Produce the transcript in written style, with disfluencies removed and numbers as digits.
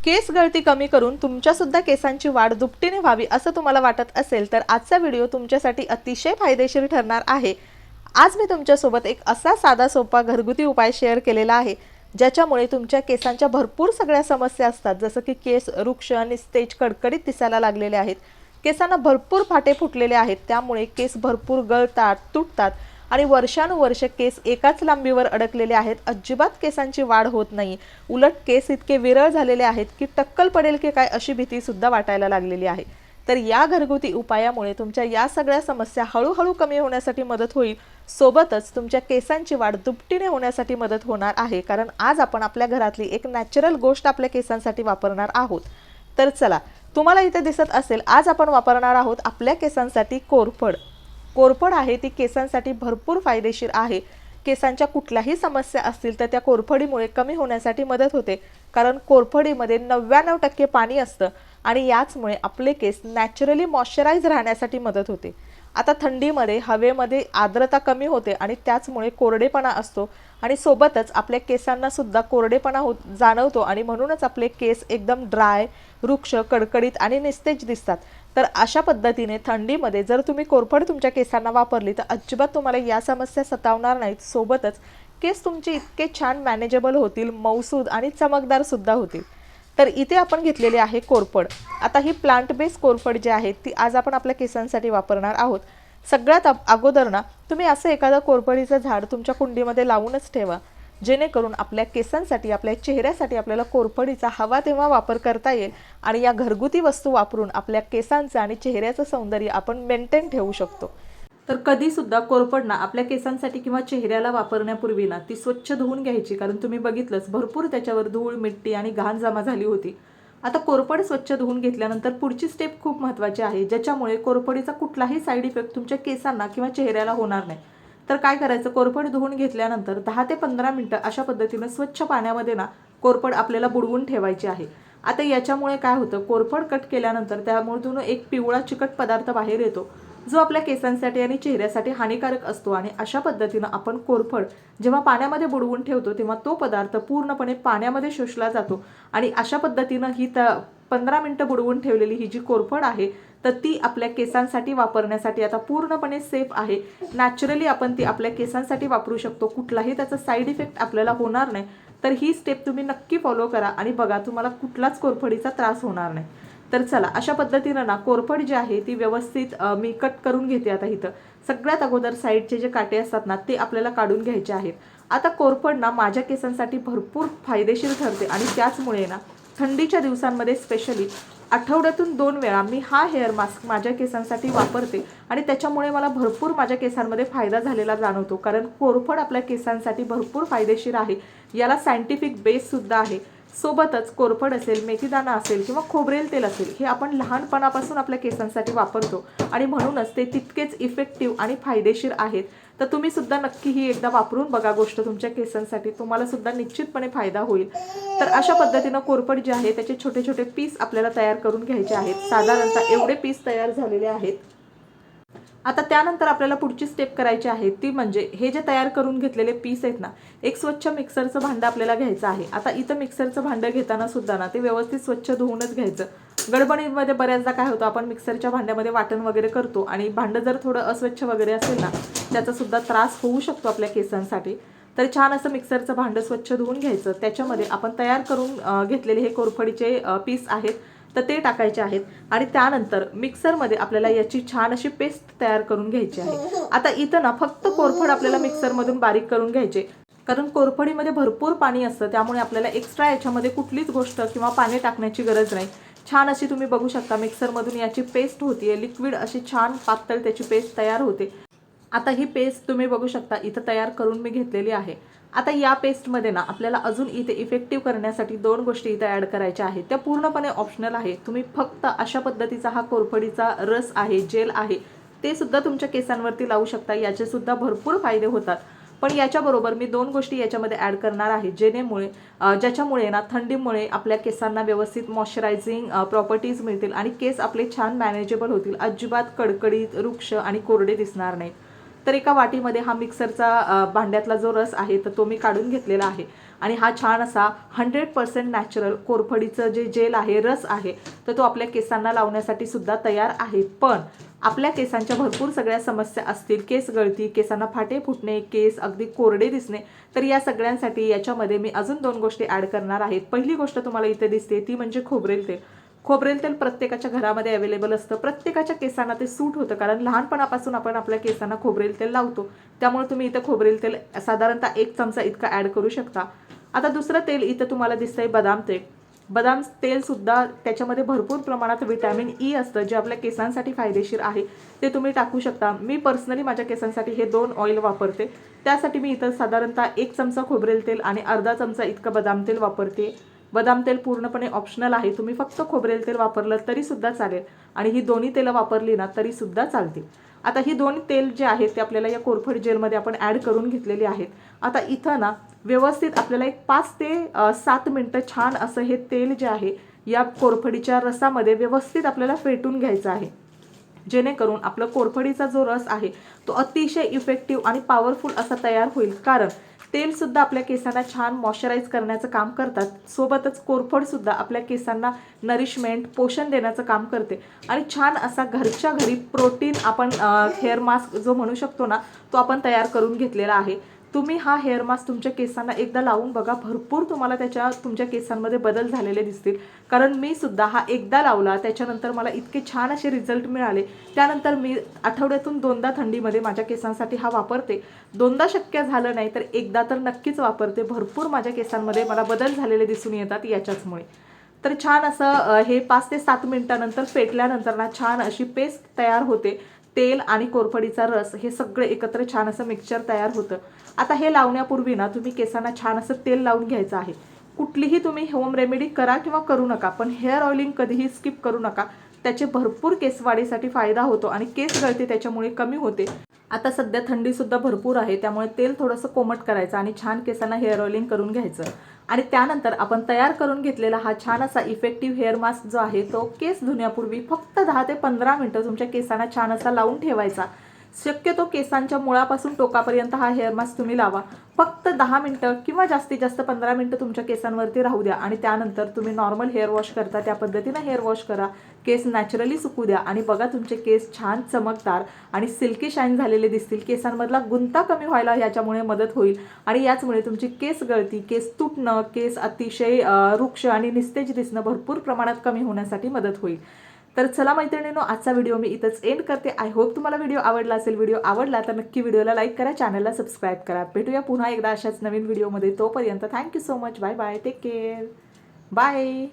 केस गळती कमी करून तुमच्यासुद्धा केसांची वाढ दुपटीने व्हावी असं तुम्हाला वाटत असेल तर आजचा व्हिडिओ तुमच्यासाठी अतिशय फायदेशीर ठरणार आहे। आज मी तुमच्यासोबत एक असा साधा सोपा घरगुती उपाय शेअर केलेला आहे ज्याच्यामुळे तुमच्या केसांच्या भरपूर सगळ्या समस्या असतात, जसं की केस रुक्ष आणि निस्तेज कडकडीत दिसायला लागलेले आहेत, केसांना भरपूर फाटे फुटलेले आहेत, त्यामुळे केस भरपूर गळतात, तुटतात आणि वर्षानुवर्ष केस एकाच लांबीवर अडकलेले आहेत, अजिबात केसांची वाढ होत नाही। उलट केस इतके विरळ झालेले आहेत की टक्कल पडेल की काय अशी भीती सुद्धा वाटायला लागलेली आहे। तर या घरगुती उपायामुळे तुमच्या या सगळ्या समस्या हळूहळू कमी होण्यासाठी मदत होईल, सोबतच तुमच्या केसांची वाढ दुपटीने होण्यासाठी मदत होणार आहे। कारण आज आपण आपल्या घरातली एक नॅचरल गोष्ट आपल्या केसांसाठी वापरणार आहोत। तर चला, तुम्हाला इथे दिसत असेल, आज आपण वापरणार आहोत आपल्या केसांसाठी कोरफड। कोरफड आहे ती केसांसाठी भरपूर फायदेशीर आहे। केसांच्या कुठल्याही समस्या असतील तर त्या कोरफडीमुळे कमी होण्यासाठी मदत होते, कारण कोरफडीमध्ये 99% पाणी असतं आणि याचमुळे आपले केस नॅचरली मॉइश्चराइज राहण्यासाठी मदत होते। आता थंडीमध्ये हवेमध्ये आर्द्रता कमी होते आणि त्याचमुळे कोरडेपणा असतो आणि सोबतच आपल्या केसांना सुद्धा कोरडेपणा जाणवतो आणि म्हणूनच आपले केस एकदम ड्राय, रुक्ष, कडकडीत आणि निस्तेज दिसतात। तर अशा पद्धतीने थंडीमध्ये जर तुम्ही कोरफड तुमच्या केसांना वापरली तर अजिबात तुम्हाला या समस्या सतावणार नाहीत, सोबतच केस तुमचे इतके छान मॅनेजेबल होतील, मऊसूद आणि चमकदार सुद्धा होतील। तर इथे आपण घेतलेली आहे कोरफड। आता ही प्लांट बेस कोरफड जी आहे ती आज आपण आपल्या केसांसाठी वापरणार आहोत। सगळ्यात अगोदर ना तुम्ही असं एखादं कोरफडीचं झाड तुमच्या कुंडीमध्ये लावूनच ठेवा, जेणेकरून आपल्या केसांसाठी, आपल्या चेहऱ्यासाठी आपल्याला कोरफडीचा हवा तेव्हा वापर करता येईल आणि या घरगुती वस्तू वापरून आपल्या केसांचं आणि चेहऱ्याचं सौंदर्य आपण मेंटेन ठेवू शकतो। तर कधी सुद्धा कोरफड ना आपल्या केसांसाठी किंवा चेहऱ्याला वापरण्यापूर्वी ना ती स्वच्छ धुवून घ्यायची, कारण तुम्ही बघितलंच भरपूर त्याच्यावर धूळ, मिट्टी आणि घाण जमा झाली होती। आता कोरफड स्वच्छ धुवून घेतल्यानंतर पुढची स्टेप खूप महत्त्वाची आहे, ज्याच्यामुळे कोरफडीचा कुठलाही साईड इफेक्ट तुमच्या केसांना किंवा चेहऱ्याला होणार नाही। तर काय करायचं, कोरफड धुवून घेतल्यानंतर 10 ते 15 मिनिटं अशा पद्धतीने स्वच्छ पाण्यामध्ये ना कोरफड आपल्याला बुडवून ठेवायची आहे। आता याच्यामुळे काय होतं, कोरफड कट केल्यानंतर त्यामधून एक पिवळा चिकट पदार्थ बाहेर येतो, जो आपल्या केसांसाठी आणि चेहऱ्यासाठी हानिकारक असतो आणि अशा पद्धतीने आपण कोरफड जेव्हा पाण्यामध्ये बुडवून ठेवतो तेव्हा तो पदार्थ पूर्णपणे पाण्यामध्ये शोषला जातो आणि अशा पद्धतीने ही 15 मिनिटं बुडवून ठेवलेली ही जी कोरफड आहे तर ती आपल्या केसांसाठी वापरण्यासाठी आता पूर्णपणे सेफ आहे। नॅचरली आपण ती आपल्या केसांसाठी वापरू शकतो, कुठलाही त्याचा साईड इफेक्ट आपल्याला होणार नाही। तर ही स्टेप तुम्ही नक्की फॉलो करा आणि बघा, तुम्हाला कुठलाच कोरफडीचा त्रास होणार नाही। तर चला, अशा पद्धतीने ना कोरफड जी आहे ती व्यवस्थित मी कट करून घेते। आता इथं सगळ्यात अगोदर साईडचे जे काटे असतात ना ते आपल्याला काढून घ्यायचे आहेत। आता कोरफड ना माझ्या केसांसाठी भरपूर फायदेशीर ठरते आणि त्याचमुळे ना थंडीच्या दिवसांमध्ये स्पेशली आठवड्यातून 2 वेळा मी हा हेअर मास्क माझ्या केसांसाठी वापरते आणि त्याच्यामुळे मला भरपूर माझ्या केसांमध्ये फायदा झालेला जाणवतो, कारण कोरफड आपल्या केसांसाठी भरपूर फायदेशीर आहे। याला सायंटिफिक बेस सुद्धा आहे। सोबतच कोरफड असेल, मेथीदाणा असेल किंवा खोबरेल तेल असेल, हे आपण लहानपणापासून आपल्या केसांसाठी वापरतो आणि म्हणूनच ते तितकेच इफेक्टिव्ह आणि फायदेशीर आहेत। तर तुम्ही सुद्धा नक्की ही एकदा वापरून बघा गोष्ट तुमच्या केसांसाठी, तुम्हाला सुद्धा निश्चितपणे फायदा होईल। तर अशा पद्धतीने कोरफड जे आहे त्याचे छोटे छोटे पीस आपल्याला तयार करून घ्यायचे आहेत। साधारणतः एवढे पीस तयार झालेले आहेत। आता त्यानंतर आपल्याला पुढची स्टेप करायची आहे ती म्हणजे हे जे तयार करून घेतलेले पीस आहेत ना, एक स्वच्छ मिक्सरचं भांडं आपल्याला घ्यायचं आहे। आता इथं मिक्सरचं भांडं घेताना सुद्धा ना ते व्यवस्थित स्वच्छ धुवूनच घ्यायचं। गडबडीमध्ये बऱ्याचदा काय होतं, आपण मिक्सरच्या भांड्यामध्ये वाटण वगैरे करतो आणि भांडं जर थोडं अस्वच्छ वगैरे असेल ना त्याचा सुद्धा त्रास होऊ शकतो आपल्या केसांसाठी। तर छान असं मिक्सरचं भांडं स्वच्छ धुवून घ्यायचं, त्याच्यामध्ये आपण तयार करून घेतलेले हे कोरफडीचे पीस आहेत तर ते टाकायचे आहेत आणि त्यानंतर मिक्सरमध्ये आपल्याला याची छान अशी पेस्ट तयार करून घ्यायची आहे। आता इथं ना फक्त कोरफड आपल्याला मिक्सरमधून बारीक करून घ्यायचे, कारण कोरफडीमध्ये भरपूर पाणी असतं, त्यामुळे आपल्याला एक्स्ट्रा याच्यामध्ये कुठलीच गोष्ट किंवा पाणी टाकण्याची गरज नाही। छान अशी तुम्ही बघू शकता मिक्सरमधून याची पेस्ट होतीये, लिक्विड अशी छान पातळ त्याची पेस्ट तयार होते। आता ही पेस्ट तुम्ही बघू शकता इथं तयार करून मी घेतलेली आहे। आता या पेस्टमध्ये ना आपल्याला अजून इथे इफेक्टिव्ह करण्यासाठी 2 गोष्टी इथे ॲड करायच्या आहेत, त्या पूर्णपणे ऑप्शनल आहे। तुम्ही फक्त अशा पद्धतीचा हा कोरफडीचा रस आहे, जेल आहे, ते सुद्धा तुमच्या केसांवरती लावू शकता, याचे सुद्धा भरपूर फायदे होतात। पण याच्याबरोबर मी 2 गोष्टी याच्यामध्ये ॲड करणार आहे, ज्याच्यामुळे ना थंडीमुळे आपल्या केसांना व्यवस्थित मॉइश्चरायझिंग प्रॉपर्टीज मिळतील आणि केस आपले छान मॅनेजेबल होतील, अजिबात कडकडीत, रुक्ष आणि कोरडे दिसणार नाहीत। तर एका वाटीमध्ये हा मिक्सरचा भांड्यातला जो रस आहे तर तो मी काढून घेतलेला आहे आणि हा छान असा 100% नॅचरल कोरफडीचं जे जेल आहे, रस आहे, तर तो आपल्या केसांना लावण्यासाठी सुद्धा तयार आहे. पण आपल्या केसांच्या भरपूर सगळ्या समस्या असतील, केस गळती, केसांना फाटे फुटणे, केस अगदी कोरडे दिसणे, तर या सगळ्यांसाठी याच्यामध्ये मी अजून 2 गोष्टी ॲड करणार आहेत. पहिली गोष्ट तुम्हाला इथे दिसते ती म्हणजे खोबरेल तेल. खोबरेल तेल प्रत्येकाच्या घरामध्ये अवेलेबल असतं. प्रत्येकाच्या केसांना ते सूट होतं, कारण लहानपणापासून आपण आपल्या केसांना खोबरेल तेल लावतो. त्यामुळे तुम्ही इथं खोबरेल तेल साधारणतः 1 चमचा इतका ॲड करू शकता. आता दुसरं तेल इथं तुम्हाला दिसतंय बदाम तेल. बदाम तेलसुद्धा त्याच्यामध्ये भरपूर प्रमाणात व्हिटॅमिन ई असतं, जे आपल्या केसांसाठी फायदेशीर आहे. ते तुम्ही टाकू शकता. मी पर्सनली माझ्या केसांसाठी हे 2 ऑइल वापरते. त्यासाठी मी इथं साधारणतः 1 चमचा खोबरेल तेल आणि अर्धा चमचा इतकं बदाम तेल वापरते. बदाम तेल पूर्णपणे ऑप्शनल आहे. तुम्ही फक्त खोबरेल तेल वापरलं तरीसुद्धा चालेल आणि ही दोन्ही तेलं वापरली ना तरीसुद्धा चालतील. आता ही 2 तेल जे आहेत ते आपल्याला या कोरफड जेलमध्ये आपण ॲड करून घेतलेले आहेत. आता इथं ना व्यवस्थित आपल्याला एक 5 ते 7 मिनटं छान असं हे तेल जे आहे या कोरफडीच्या रसामध्ये व्यवस्थित आपल्याला फेटून घ्यायचं आहे, जेणेकरून आपलं कोरफडीचा जो रस आहे तो अतिशय इफेक्टिव्ह आणि पॉवरफुल असा तयार होईल. कारण तेलसुद्धा आपल्या केसांना छान मॉइश्चराईज करण्याचं काम करतात, सोबतच कोरफडसुद्धा आपल्या केसांना नरिशमेंट, पोषण देण्याचं काम करते आणि छान असा घरच्या घरी प्रोटीन आपण हेअर मास्क जो म्हणू शकतो ना, तो आपण तयार करून घेतलेला आहे. तुम्ही हा हेअर मास्क तुमच्या केसांना एकदा लावून बघा, भरपूर तुम्हाला तुमच्या केसांमध्ये बदल झालेले दिसतील. कारण मी सुद्धा हा एकदा लावला, त्याच्यानंतर मला इतके छान असे रिझल्ट मिळाले. त्यानंतर मी आठवड्यातून 2दा थंडीमध्ये माझ्या केसांसाठी हा वापरते. 2दा शक्य झालं नाही तर एकदा तर नक्कीच वापरते. भरपूर माझ्या केसांमध्ये मला बदल झालेले दिसून येतात याच्याचमुळे. तर छान असं हे 5 ते 7 मिनिटानंतर फेटल्यानंतर ना छान अशी पेस्ट तयार होते. तेल आणि कोरफडीचा रस हे सगळं एकत्र छान असं मिक्सचर तयार होतं. आता हे लावण्यापूर्वी ना तुम्ही केसांना छान असं तेल लावून घ्यायचं आहे. कुठलीही तुम्ही होम रेमेडी करा किंवा करू नका, पण हेअर ऑइलिंग कधीही स्किप करू नका. त्याचे भरपूर केसवाढीसाठी फायदा होतो आणि केस गळती त्याच्यामुळे कमी होते. आता सध्या थंडीसुद्धा भरपूर आहे, त्यामुळे तेल थोडंसं कोमट करायचं आणि छान केसांना हेअर ऑइलिंग करून घ्यायचं. आणि त्यानंतर आपण तयार करून घेतलेला हा छान असा इफेक्टिव्ह हेअर मास्क जो आहे तो केस धुण्यापूर्वी फक्त 10 ते 15 मिनिटं तुमच्या केसांना छान असा लावून ठेवायचा. शक्यतो केसांच्या मुळापासून टोकापर्यंत हा हेअर मास्क तुम्ही लावा. फक्त 10 मिनिटं किंवा जास्तीत जास्त 15 मिनिटं तुमच्या केसांवरती राहू द्या आणि त्यानंतर तुम्ही नॉर्मल हेअर वॉश करता त्या पद्धतीनं हेअर वॉश करा. केस नॅचरली सुकू द्या आणि बघा तुमचे केस छान चमकदार आणि सिल्की शाईन झालेले दिसतील. केसांमधला गुंता कमी व्हायला याच्यामुळे मदत होईल आणि याचमुळे तुमची केस गळती, केस तुटणं, केस अतिशय रुक्ष आणि निस्तेज दिसणं भरपूर प्रमाणात कमी होण्यासाठी मदत होईल. तर चला मैत्रिणींनो, आजचा व्हिडिओ मी इथंच एंड करते. आय होप तुम्हाला व्हिडिओ आवडला असेल. व्हिडिओ आवडला तर नक्की व्हिडिओला लाईक करा, चॅनलला सबस्क्राईब करा. भेटूया पुन्हा एकदा अशाच नवीन व्हिडिओमध्ये. तोपर्यंत thank you so much. Bye bye. Take care. Bye.